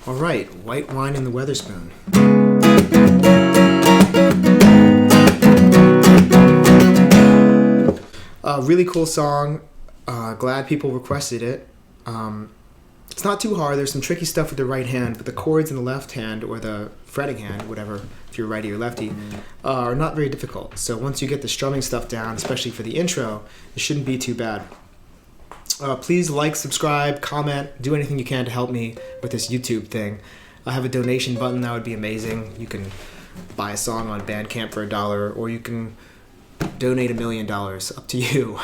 All right, White Wine in the Wetherspoon. Really cool song. Glad people requested it. It's not too hard. There's some tricky stuff with the right hand, but the chords in the left hand or the fretting hand, whatever, if you're righty or lefty, are not very difficult. So once you get the strumming stuff down, especially for the intro, it shouldn't be too bad. Please like, subscribe, comment, do anything you can to help me with this YouTube thing. I have a donation button. That would be amazing. You can buy a song on Bandcamp for $1, or you can donate $1 million, up to you.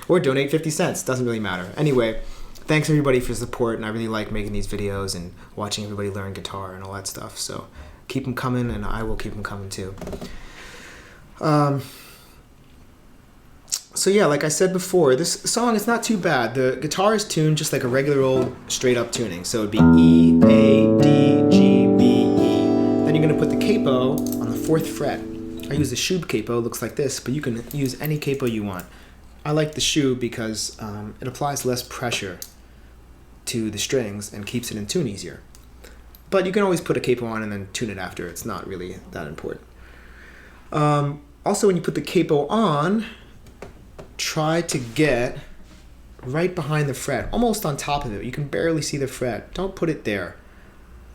Or donate 50 cents, doesn't really matter. Anyway, thanks everybody for the support, and I really like making these videos and watching everybody learn guitar and all that stuff. So keep them coming, and I will keep them coming too. So yeah, like I said before, this song is not too bad. The guitar is tuned just like a regular old straight up tuning. So it'd be E, A, D, G, B, E. Then you're gonna put the capo on the 4th fret. I use the Shub capo, looks like this, but you can use any capo you want. I like the Shub because it applies less pressure to the strings and keeps it in tune easier. But you can always put a capo on and then tune it after. It's not really that important. Also, when you put the capo on, try to get right behind the fret, almost on top of it. You can barely see the fret. Don't put it there.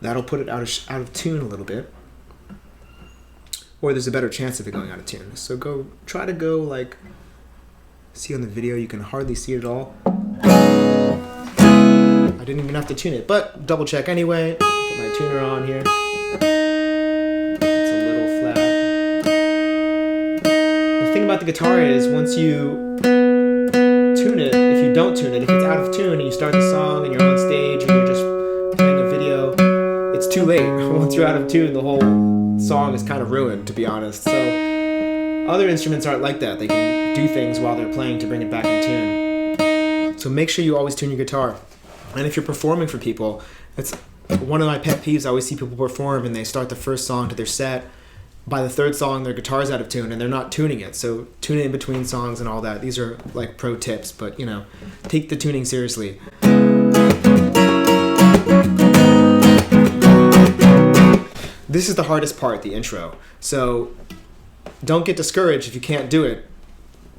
That'll put it out of tune a little bit. Or there's a better chance of it going out of tune. So try to go like, see on the video, you can hardly see it at all. I didn't even have to tune it, but double check anyway. Put my tuner on here. It's a little flat. The thing about the guitar is once you tune it, if you don't tune it, if it's out of tune and you start the song and you're on stage and you're just playing a video, it's too late. Once you're out of tune, the whole song is kind of ruined, to be honest. So other instruments aren't like that. They can do things while they're playing to bring it back in tune. So make sure you always tune your guitar. And if you're performing for people, it's one of my pet peeves. I always see people perform and they start the first song to their set. By the 3rd song, their guitar's out of tune and they're not tuning it. So tune it in between songs and all that. These are like pro tips, but you know, take the tuning seriously. This is the hardest part, the intro. So don't get discouraged if you can't do it.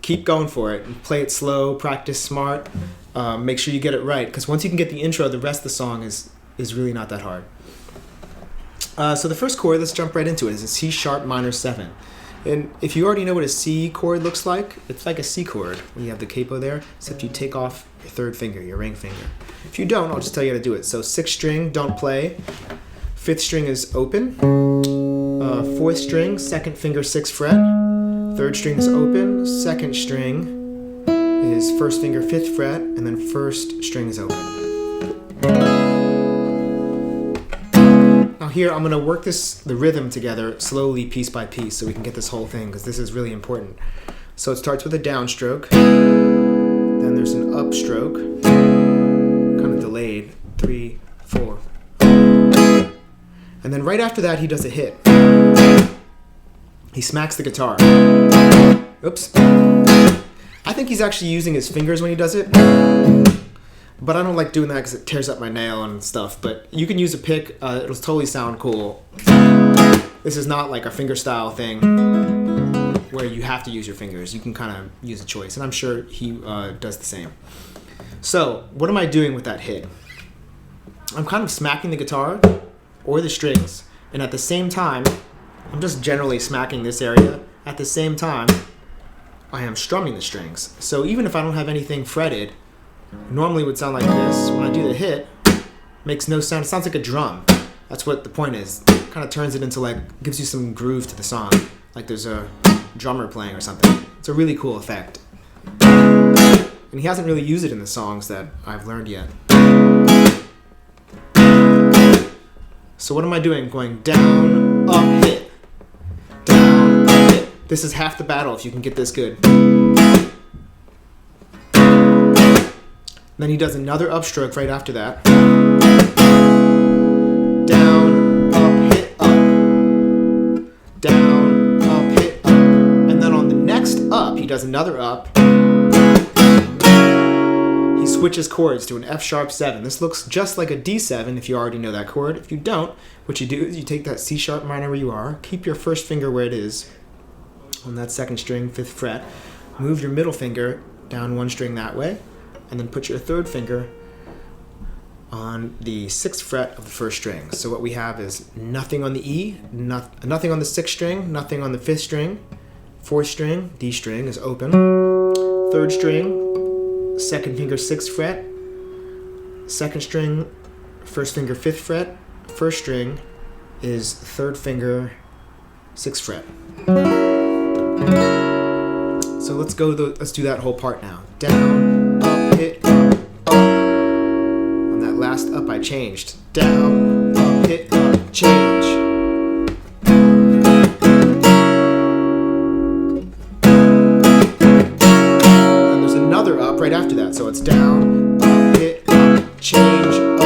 Keep going for it and play it slow, practice smart. Make sure you get it right, because once you can get the intro, the rest of the song is really not that hard. So the first chord, let's jump right into it, is a C sharp minor 7. And if you already know what a C chord looks like, it's like a C chord when you have the capo there, except you take off your 3rd finger, your ring finger. If you don't, I'll just tell you how to do it. So 6th string, don't play. 5th string is open. 4th string, 2nd finger, 6th fret. 3rd string is open. 2nd string is 1st finger, 5th fret, and then 1st string is open. Now here, I'm gonna work the rhythm together slowly, piece by piece, so we can get this whole thing, because this is really important. So it starts with a downstroke, then there's an upstroke, kind of delayed, 3, 4. And then right after that, he does a hit. He smacks the guitar. Oops. I think he's actually using his fingers when he does it. But I don't like doing that because it tears up my nail and stuff. But you can use a pick. It'll totally sound cool. This is not like a fingerstyle thing where you have to use your fingers. You can kind of use a choice. And I'm sure he does the same. So what am I doing with that hit? I'm kind of smacking the guitar or the strings, and at the same time, I'm just generally smacking this area. At the same time, I am strumming the strings. So even if I don't have anything fretted, normally it would sound like this. When I do the hit, makes no sound. It sounds like a drum. That's what the point is. It kind of turns it into like, gives you some groove to the song, like there's a drummer playing or something. It's a really cool effect. And he hasn't really used it in the songs that I've learned yet. So what am I doing? Going down, up, hit. Down, up, hit. This is half the battle if you can get this good. Then he does another upstroke right after that. Down, up, hit, up. Down, up, hit, up. And then on the next up, he does another up. He switches chords to an F sharp 7. This looks just like a D7 if you already know that chord. If you don't, what you do is you take that C sharp minor where you are, keep your first finger where it is on that second string, 5th fret, move your middle finger down one string that way, and then put your third finger on the 6th fret of the first string. So what we have is nothing on the E, nothing on the 6th string, nothing on the 5th string, 4th string, D string is open, 3rd string, 2nd finger 6th fret, 2nd string, 1st finger 5th fret, 1st string is 3rd finger 6th fret. So let's do that whole part now. Down, up, hit, up, up. On that last up I changed. Down, up, hit, up, change. And there's another up right after that. So it's down, up, hit, up, change, up,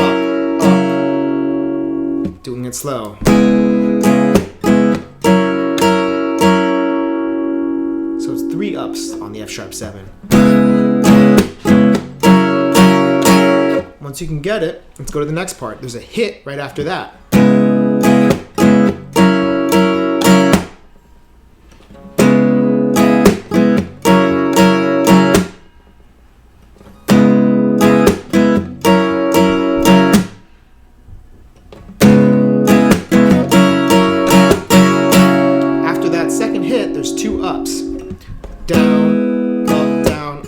up. Doing it slow. So it's 3 ups on the F sharp 7. Once you can get it, let's go to the next part. There's a hit right after that. After that second hit, there's 2 ups. Down, up, down,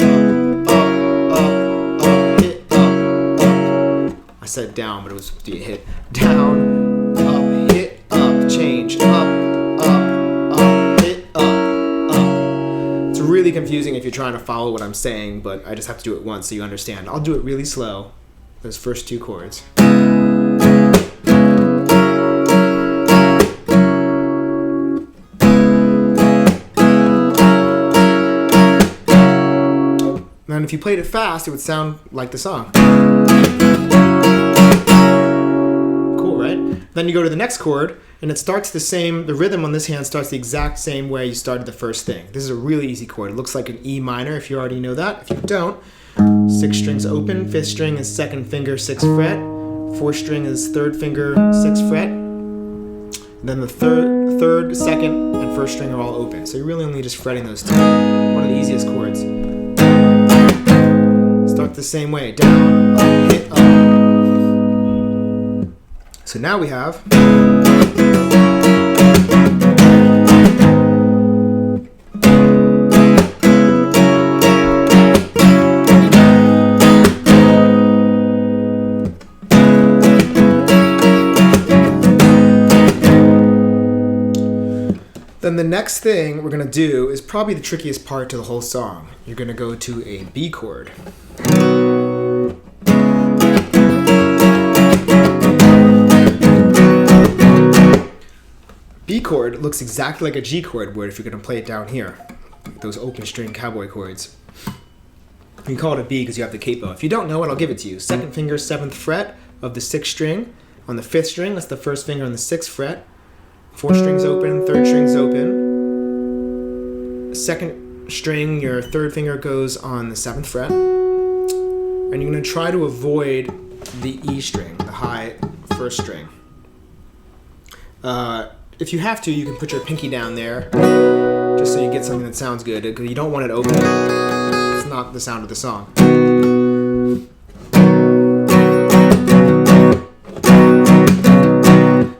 up, hit, up. I said down, but it was supposed to be a hit. Down, up, hit, up, change, up, hit, up. It's really confusing if you're trying to follow what I'm saying, but I just have to do it once so you understand. I'll do it really slow, those first 2 chords. And if you played it fast, it would sound like the song. Cool, right? Then you go to the next chord, and it starts the same, the rhythm on this hand starts the exact same way you started the first thing. This is a really easy chord. It looks like an E minor if you already know that. If you don't, 6th string's open, 5th string is 2nd finger 6th fret, 4th string is 3rd finger 6th fret, and then the third, 2nd, and 1st string are all open. So you're really only just fretting those 2. One of the easiest chords. Start the same way, down, up, hit, up. So now we have Then the next thing we're going to do is probably the trickiest part to the whole song. You're going to go to a B chord. B chord looks exactly like a G chord would if you're going to play it down here. Those open string cowboy chords. You call it a B because you have the capo. If you don't know it, I'll give it to you. 2nd finger 7th fret of the 6th string. On the 5th string, that's the 1st finger on the 6th fret. 4th string's open, 3rd string's open. 2nd string, your 3rd finger goes on the 7th fret. And you're going to try to avoid the E string, the high 1st string. If you have to, you can put your pinky down there just so you get something that sounds good, because you don't want it open. It's not the sound of the song.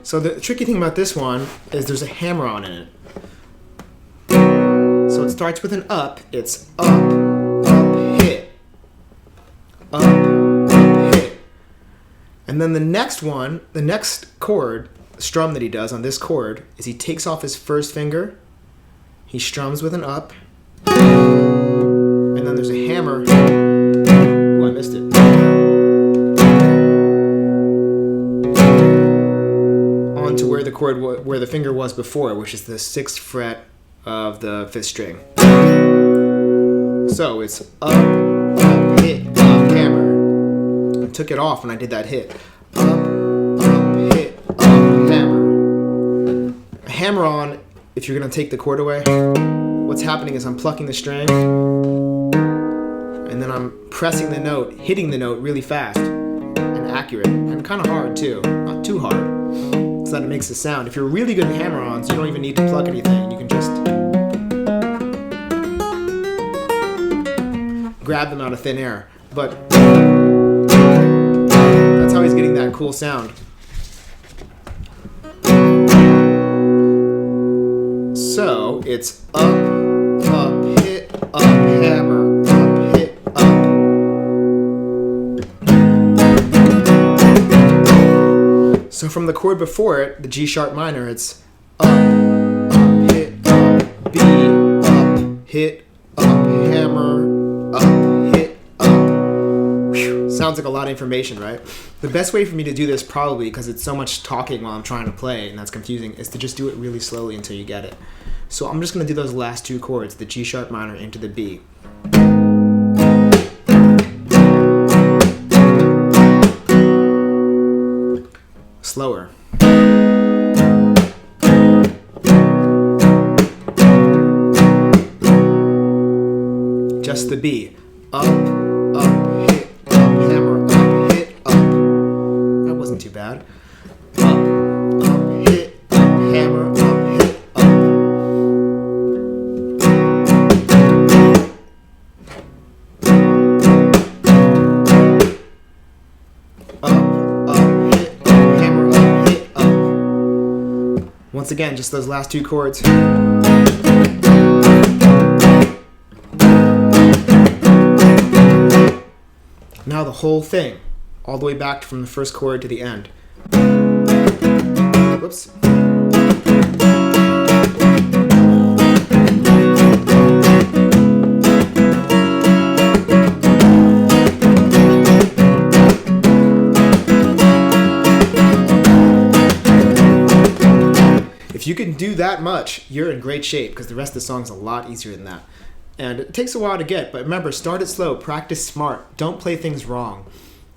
So the tricky thing about this one is there's a hammer-on in it. So it starts with an up. It's up, up, hit. Up, up, hit. And then the next one, the next chord, strum that he does on this chord, is he takes off his 1st finger, he strums with an up, and then there's a hammer. Oh, I missed it. To where the chord, where the finger was before, which is the 6th fret of the 5th string. So it's up, up, hit, up, hammer. I took it off when I did that hit. Up, hit, up, hammer. A hammer on, if you're going to take the chord away, what's happening is I'm plucking the string, and then I'm pressing the note, hitting the note really fast and accurate, and kind of hard too, not too hard, so that it makes a sound. If you're really good at hammer-ons, you don't even need to pluck anything. You can just grab them out of thin air. But that's how he's getting that cool sound. So it's up, hit, up, hammer, up, hit, up. So from the chord before it, the G sharp minor, it's up, hit, up, B, up, hit, up, hammer, up, hit, up. Whew. Sounds like a lot of information, right? The best way for me to do this, probably because it's so much talking while I'm trying to play and that's confusing, is to just do it really slowly until you get it. So I'm just going to do those last two chords, the G sharp minor into the B. Slower. Just the B. Up, hit, up, hammer, up, hit, up. That wasn't too bad. Up, hit, up, hammer, up, hit, up. Hit, up, hammer, up, hit, up. Once again, just those last two chords. Now the whole thing, all the way back from the first chord to the end. Whoops. If you can do that much, you're in great shape, because the rest of the song's a lot easier than that. And it takes a while to get, but remember, start it slow, practice smart. Don't play things wrong.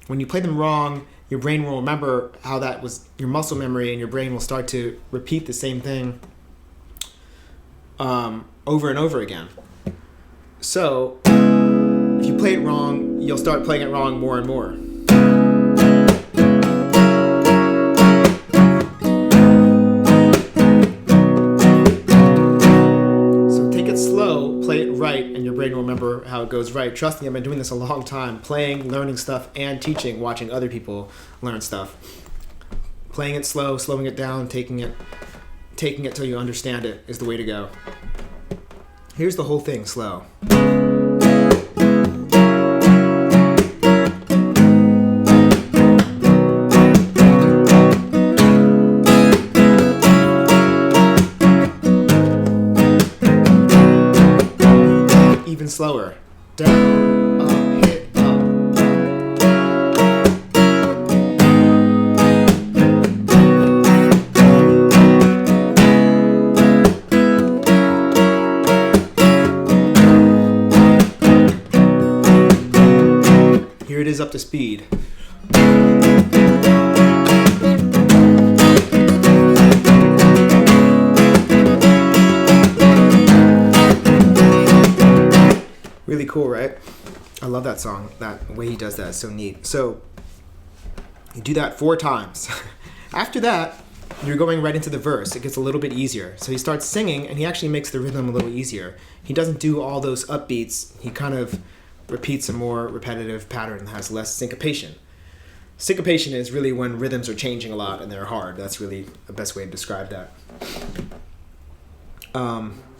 When you play them wrong, your brain will remember how that was your muscle memory, and your brain will start to repeat the same thing over and over again. So, if you play it wrong, you'll start playing it wrong more and more. Play it right, and your brain will remember how it goes right. Trust me, I've been doing this a long time, playing, learning stuff, and teaching, watching other people learn stuff. Playing it slow, slowing it down, taking it till you understand it is the way to go. Here's the whole thing slow. Slower. Down, up, hit, up. Here it is up to speed. Really cool, right? I love that song. That way he does that is so neat. So you do that 4 times. After that, you're going right into the verse. It gets a little bit easier. So he starts singing, and he actually makes the rhythm a little easier. He doesn't do all those upbeats. He kind of repeats a more repetitive pattern that has less syncopation. Syncopation is really when rhythms are changing a lot and they're hard. That's really the best way to describe that.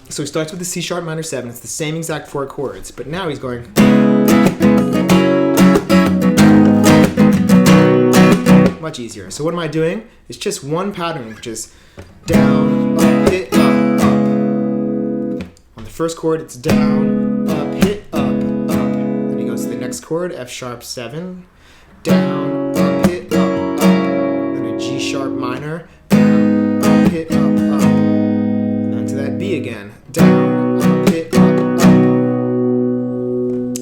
So he starts with the C sharp minor 7. It's the same exact 4 chords, but now he's going much easier. So what am I doing? It's just one pattern, which is down, up, hit, up, up. On the first chord, it's down, up, hit, up, up. Then he goes to the next chord, F sharp 7, down, up, hit, up, up. Then a G sharp minor, down, up, hit, up, up. And then to that B again. Down, up, hit, up, up.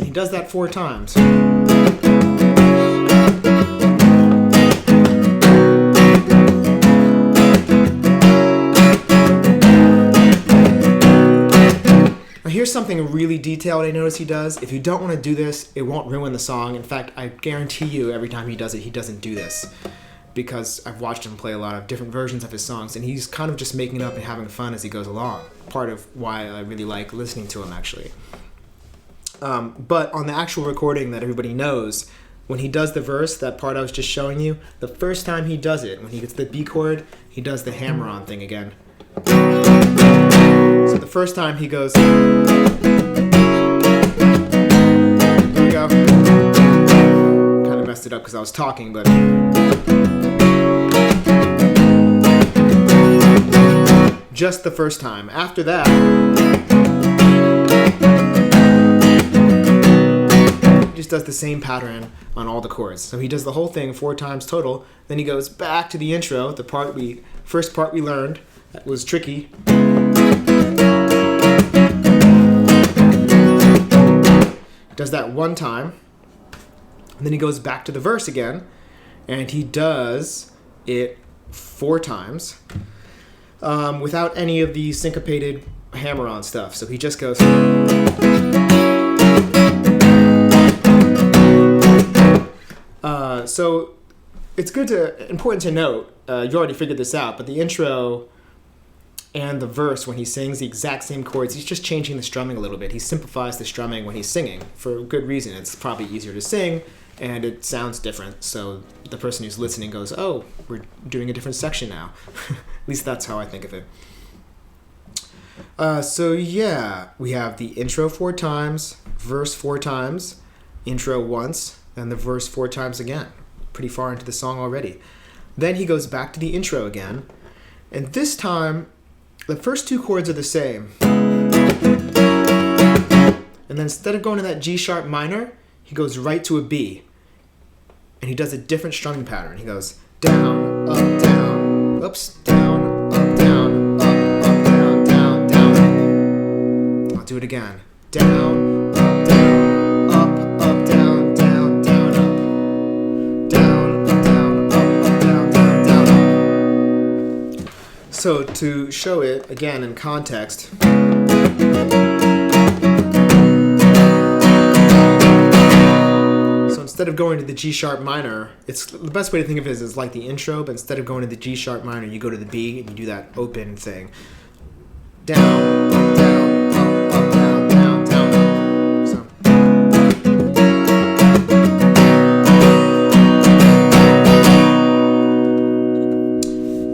He does that 4 times. Now here's something really detailed I notice he does. If you don't want to do this, it won't ruin the song. In fact, I guarantee you every time he does it, he doesn't do this. Because I've watched him play a lot of different versions of his songs, and he's kind of just making it up and having fun as he goes along. Part of why I really like listening to him, actually. But on the actual recording that everybody knows, when he does the verse, that part I was just showing you, the first time he does it, when he gets the B chord, he does the hammer-on thing again. So the first time he goes... Here we go. Kind of messed it up because I was talking, but... Just the first time. After that... just does the same pattern on all the chords. So he does the whole thing 4 times total. Then he goes back to the intro, the first part we learned that was tricky. Does that 1 time. And then he goes back to the verse again, and he does it 4 times without any of the syncopated hammer-on stuff. So he just goes... So it's important to note, you already figured this out, but the intro and the verse, when he sings the exact same chords, he's just changing the strumming a little bit. He simplifies the strumming when he's singing for good reason. It's probably easier to sing, and it sounds different. So the person who's listening goes, oh, we're doing a different section now. At least that's how I think of it. So yeah, we have the intro 4 times, verse 4 times, intro once, and the verse 4 times again. Pretty far into the song already. Then he goes back to the intro again, and this time the first 2 chords are the same. And then instead of going to that G sharp minor, he goes right to a B. And he does a different strumming pattern. He goes down, up, down, ups, down, up, down, up, down, down, down. I'll do it again. Down, up, down, up, down, down, down, up. Down, down, up, down, down, down. So to show it again in context. Instead of going to the G sharp minor, it's the best way to think of it is like the intro, but instead of going to the G sharp minor, you go to the B and you do that open thing. Down, down, up, down, down, down. So.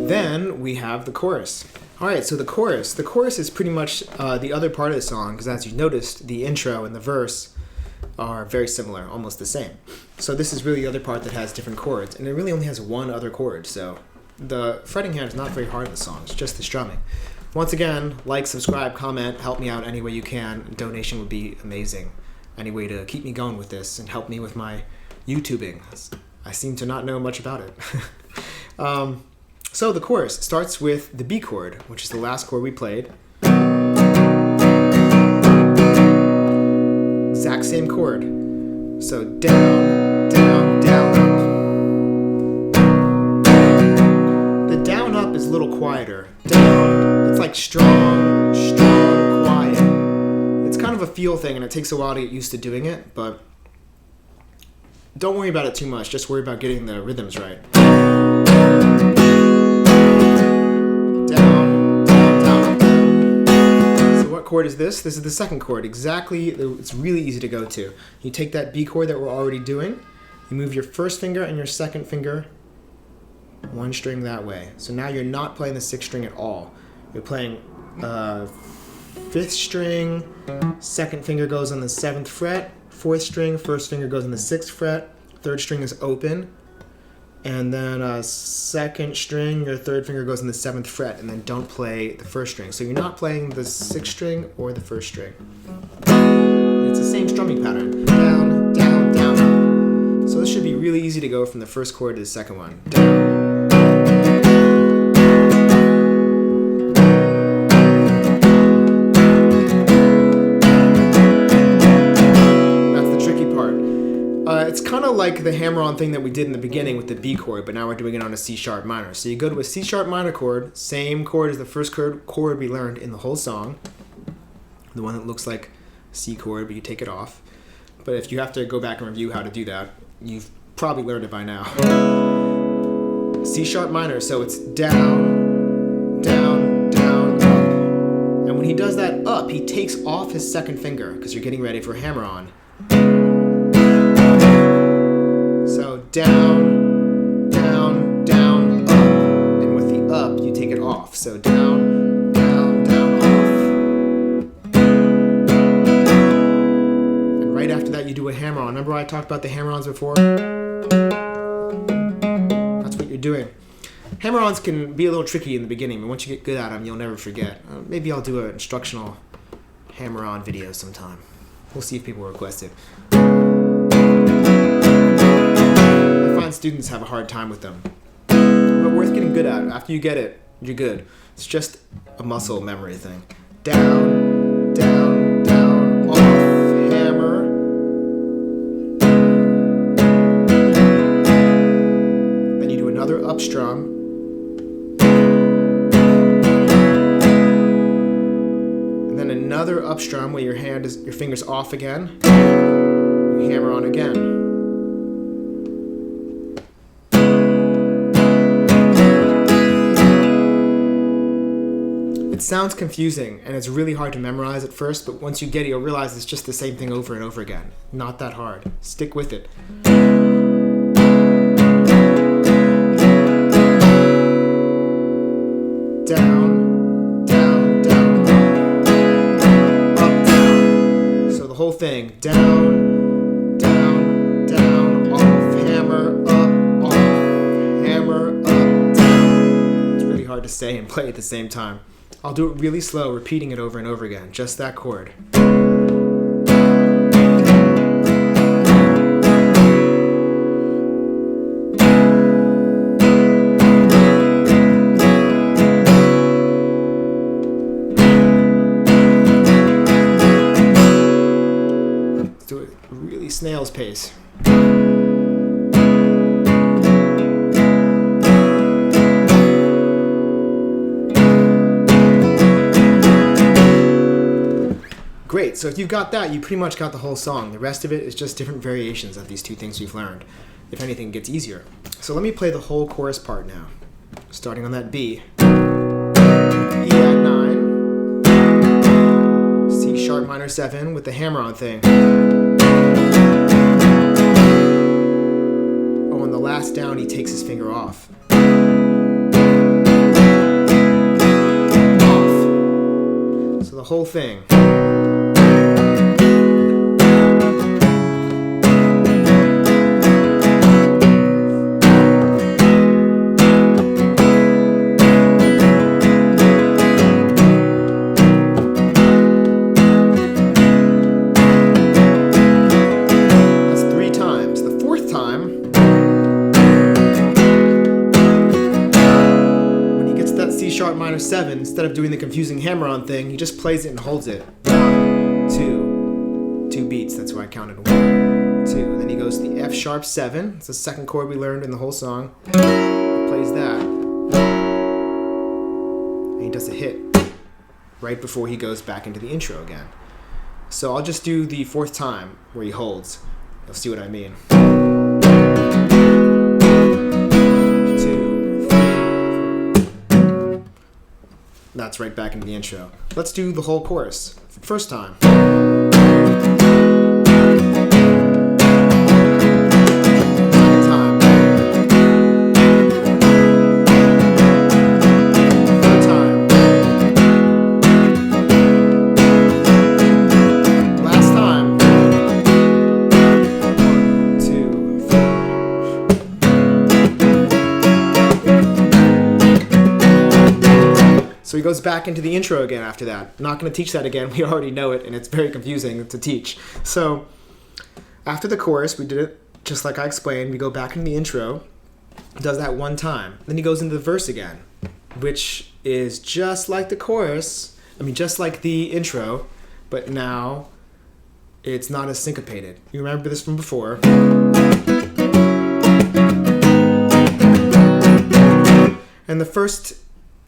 Then we have the chorus. All right, so the chorus. The chorus is pretty much the other part of the song, because as you noticed, the intro and the verse are very similar, almost the same. So this is really the other part that has different chords, and it really only has 1 other chord, so the fretting hand is not very hard in the song, it's just the strumming. Once again, like, subscribe, comment, help me out any way you can. A donation would be amazing. Any way to keep me going with this and help me with my YouTubing. I seem to not know much about it. So the chorus starts with the B chord, which is the last chord we played. Exact same chord. So down, down, down, up. The down up is a little quieter. Down, it's like strong, strong, quiet. It's kind of a feel thing, and it takes a while to get used to doing it, but don't worry about it too much. Just worry about getting the rhythms right. What chord is this? This is the second chord. Exactly, it's really easy to go to. You take that B chord that we're already doing, you move your first finger and your second finger 1 string that way. So now you're not playing the 6th string at all. You're playing 5th string, second finger goes on the 7th fret, 4th string, first finger goes on the 6th fret, 3rd string is open, and then 2nd string, your 3rd finger goes on the 7th fret, and then don't play the 1st string. So you're not playing the 6th string or the 1st string. It's the same strumming pattern. Down, down, down, up. So this should be really easy to go from the first chord to the second one. Down. It's kind of like the hammer-on thing that we did in the beginning with the B chord, but now we're doing it on a C sharp minor. So you go to a C sharp minor chord, same chord as the first chord we learned in the whole song, the one that looks like C chord, but you take it off. But if you have to go back and review how to do that, you've probably learned it by now. C sharp minor, so it's down, down, down, up. And when he does that up, he takes off his second finger because you're getting ready for a hammer on. So down, down, down, up. And with the up, you take it off. So down, down, down, off. And right after that, you do a hammer on. Remember I talked about the hammer-ons before? That's what you're doing. Hammer-ons can be a little tricky in the beginning, but once you get good at them, you'll never forget. Maybe I'll do an instructional hammer-on video sometime. We'll see if people request it. I find students have a hard time with them, but worth getting good at. After you get it, you're good. It's just a muscle memory thing. Down, down, down, off, hammer. Then you do another up strum. And then another up strum where your finger's off again. You hammer on again. It sounds confusing and it's really hard to memorize at first, but once you get it, you'll realize it's just the same thing over and over again. Not that hard. Stick with it. Down, down, down, up, down. So the whole thing. Down, down, down, off, hammer, up, off, hammer, up, down. It's really hard to say and play at the same time. I'll do it really slow, repeating it over and over again, just that chord. Let's do it really snail's pace. Great, so if you've got that, you pretty much got the whole song. The rest of it is just different variations of these two things we've learned. If anything, it gets easier. So let me play the whole chorus part now. Starting on that B. E at 9. C sharp minor 7 with the hammer-on thing. Oh, on the last down, he takes his finger off. Off. So the whole thing. Sharp minor 7, instead of doing the confusing hammer-on thing, he just plays it and holds it. 1, 2. 2 beats, that's why I counted 1, 2. Then he goes to the F sharp 7. It's the second chord we learned in the whole song. He plays that. And he does a hit right before he goes back into the intro again. So I'll just do the fourth time where he holds. You'll see what I mean. That's right back into the intro. Let's do the whole chorus. First time. So he goes back into the intro again after that. I'm not going to teach that again. We already know it, and it's very confusing to teach. So after the chorus, we did it just like I explained. We go back into the intro, does that one time. Then he goes into the verse again, which is just like the chorus. I mean, just like the intro, but now it's not as syncopated. You remember this from before. And the first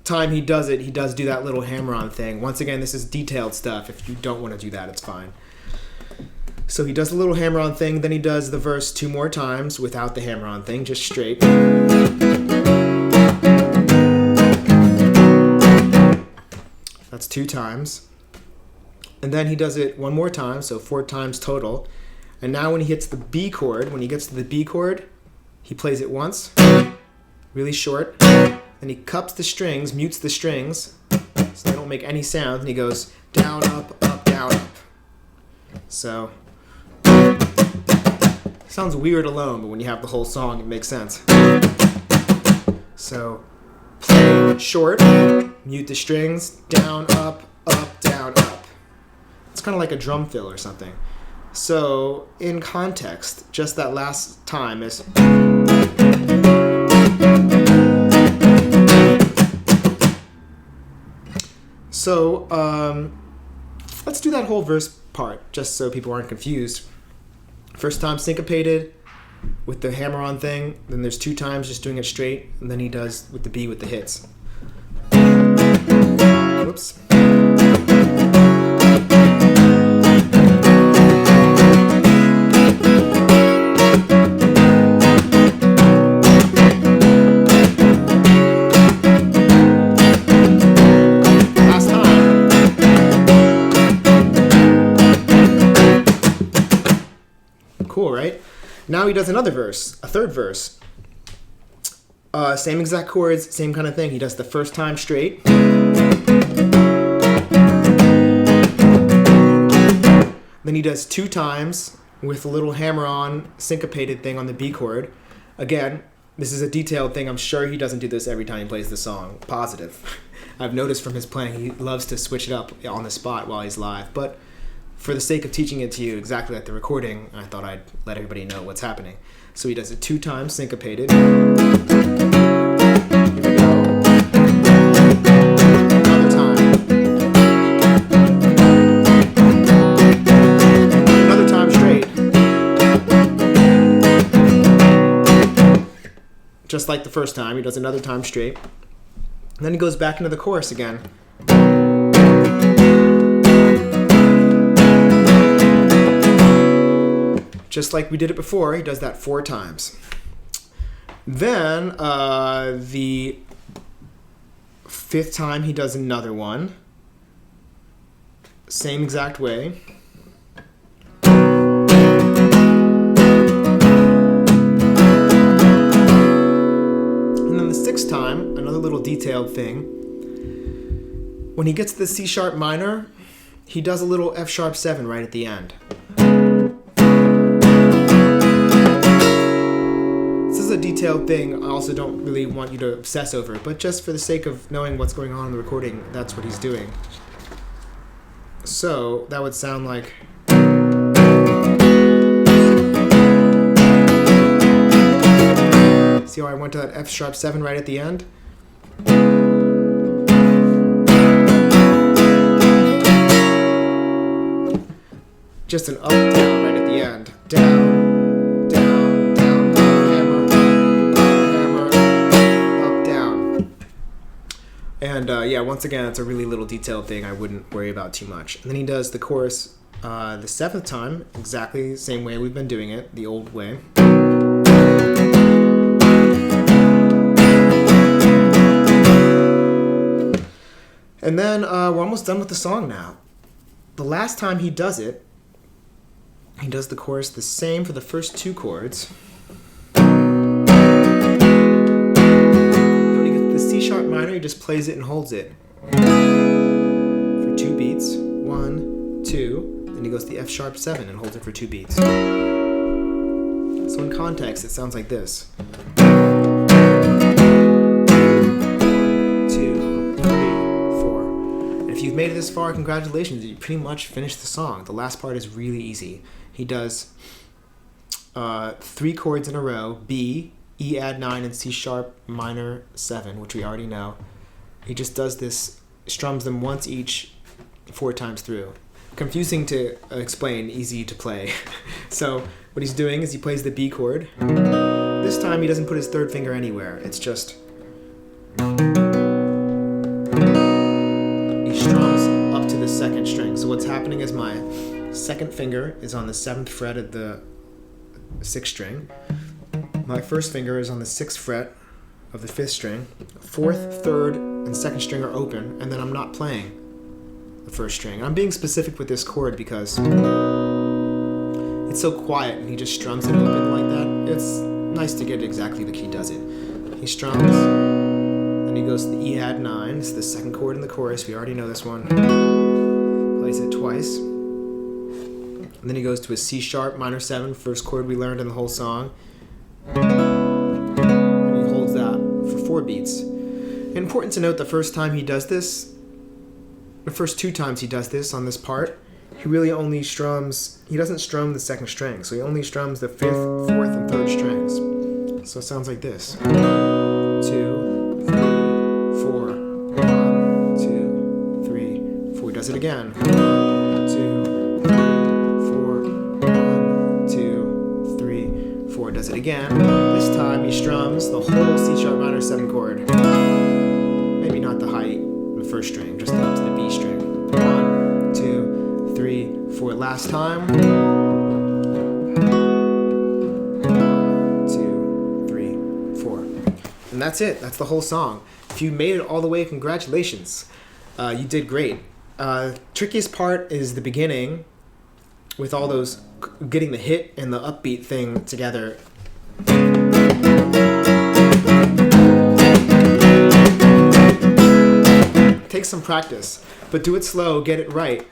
time he does do that little hammer-on thing. Once again, this is detailed stuff. If you don't want to do that, it's fine. So he does the little hammer-on thing, then he does the verse 2 more times without the hammer-on thing, just straight. That's 2 times. And then he does it 1 more time, so 4 times total. And now when he hits the B chord, when he gets to the B chord, he plays it once, really short. Then he cups the strings, mutes the strings, so they don't make any sound. And he goes down, up, down, up. So, sounds weird alone, but when you have the whole song, it makes sense. So, play short, mute the strings, down, up, down, up. It's kind of like a drum fill or something. So, in context, just that last time is... So, let's do that whole verse part, just so people aren't confused. First time syncopated with the hammer-on thing, then there's 2 times just doing it straight, and then he does with the B with the hits. Whoops. Cool, right? Now he does another verse, a third verse. Same exact chords, same kind of thing. He does the first time straight. Then he does 2 times with a little hammer-on syncopated thing on the B chord. Again, this is a detailed thing. I'm sure he doesn't do this every time he plays the song. Positive. I've noticed from his playing, he loves to switch it up on the spot while he's live. But for the sake of teaching it to you exactly like the recording, I thought I'd let everybody know what's happening. So he does it 2 times syncopated. Here we go. Another time. Another time straight. Just like the first time, he does another time straight. And then he goes back into the chorus again. Just like we did it before, he does that 4 times. Then, the 5th time, he does another one. Same exact way. And then the 6th time, another little detailed thing. When he gets to the C sharp minor, he does a little F sharp 7 right at the end. This is a detailed thing. I also don't really want you to obsess over it, but just for the sake of knowing what's going on in the recording, that's what he's doing. So that would sound like... See how I went to that F sharp 7 right at the end? Just an up, down right at the end. Down, down, down, hammer, hammer, up, down. And yeah, once again, it's a really little detailed thing I wouldn't worry about too much. And then he does the chorus the 7th time, exactly the same way we've been doing it, the old way. And then we're almost done with the song now. The last time he does it, he does the chorus the same for the first 2 chords. Then when he gets to the C sharp minor, he just plays it and holds it for 2 beats. 1, 2. Then he goes to the F sharp 7 and holds it for 2 beats. So in context, it sounds like this. 1, 2, 3, 4. And if you've made it this far, congratulations. You pretty much finished the song. The last part is really easy. He does 3 chords in a row, B, E add 9, and C sharp minor 7, which we already know. He just does this, strums them once each, 4 times through. Confusing to explain, easy to play. So what he's doing is he plays the B chord. This time he doesn't put his 3rd finger anywhere. It's just... he strums up to the 2nd string. So what's happening is my second finger is on the 7th fret of the 6th string. My first finger is on the 6th fret of the 5th string. 4th, 3rd, and 2nd string are open, and then I'm not playing the 1st string. I'm being specific with this chord because it's so quiet and he just strums it open like that. It's nice to get exactly like he does it. He strums, then he goes to the E add 9. It's the 2nd chord in the chorus. We already know this one. Plays it twice. And then he goes to a C sharp minor 7, first chord we learned in the whole song. And he holds that for 4 beats. Important to note, the first time he does this, the first 2 times he does this on this part, he really only strums, he doesn't strum the 2nd string, so he only strums the 5th, 4th, and 3rd strings. So it sounds like this. 1, 2, 3, 4. 1, 2, 3, 4. He does it again. 1, 2, 3, 4. 1, 2, 3, 4. Does it again. This time he strums the whole C sharp minor 7 chord. Maybe not the high, the 1st string, just up to the B string. 1, 2, 3, 4. Last time. 1, 2, 3, 4. And that's it. That's the whole song. If you made it all the way, congratulations. You did great. Trickiest part is the beginning with all those, getting the hit and the upbeat thing together. Take some practice, but do it slow, get it right.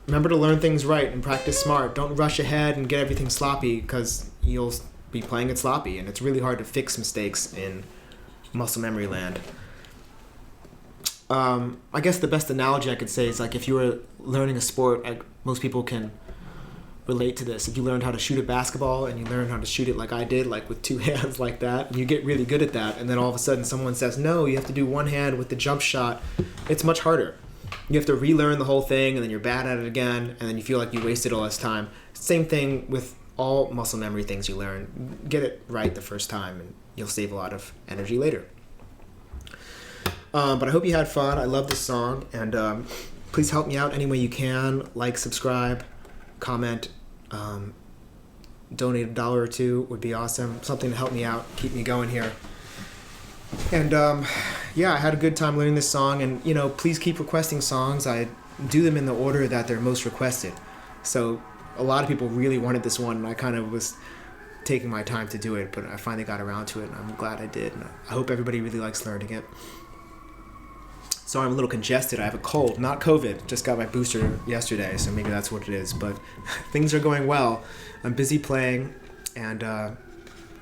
Remember to learn things right and practice smart. Don't rush ahead and get everything sloppy, because you'll be playing it sloppy, and it's really hard to fix mistakes in muscle memory land. I guess the best analogy I could say is like if you were learning a sport, most people can relate to this. If you learned how to shoot a basketball and you learn how to shoot it like I did, like with 2 hands like that, and you get really good at that, and then all of a sudden someone says, no, you have to do 1 hand with the jump shot, it's much harder. You have to relearn the whole thing, and then you're bad at it again, and then you feel like you wasted all this time. Same thing with all muscle memory things you learn. Get it right the first time, and you'll save a lot of energy later. But I hope you had fun. I love this song, and please help me out any way you can. Like, subscribe, comment, donate $1 or $2 would be awesome. Something to help me out, keep me going here. And yeah, I had a good time learning this song, and please keep requesting songs. I do them in the order that they're most requested. So a lot of people really wanted this one, and I kind of was taking my time to do it, but I finally got around to it, and I'm glad I did. And I hope everybody really likes learning it. So I'm a little congested. I have a cold, not COVID. Just got my booster yesterday, so maybe that's what it is. But things are going well. I'm busy playing, and I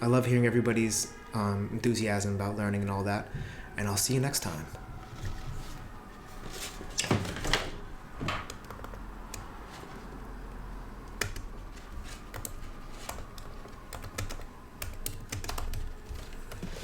love hearing everybody's enthusiasm about learning and all that. And I'll see you next time.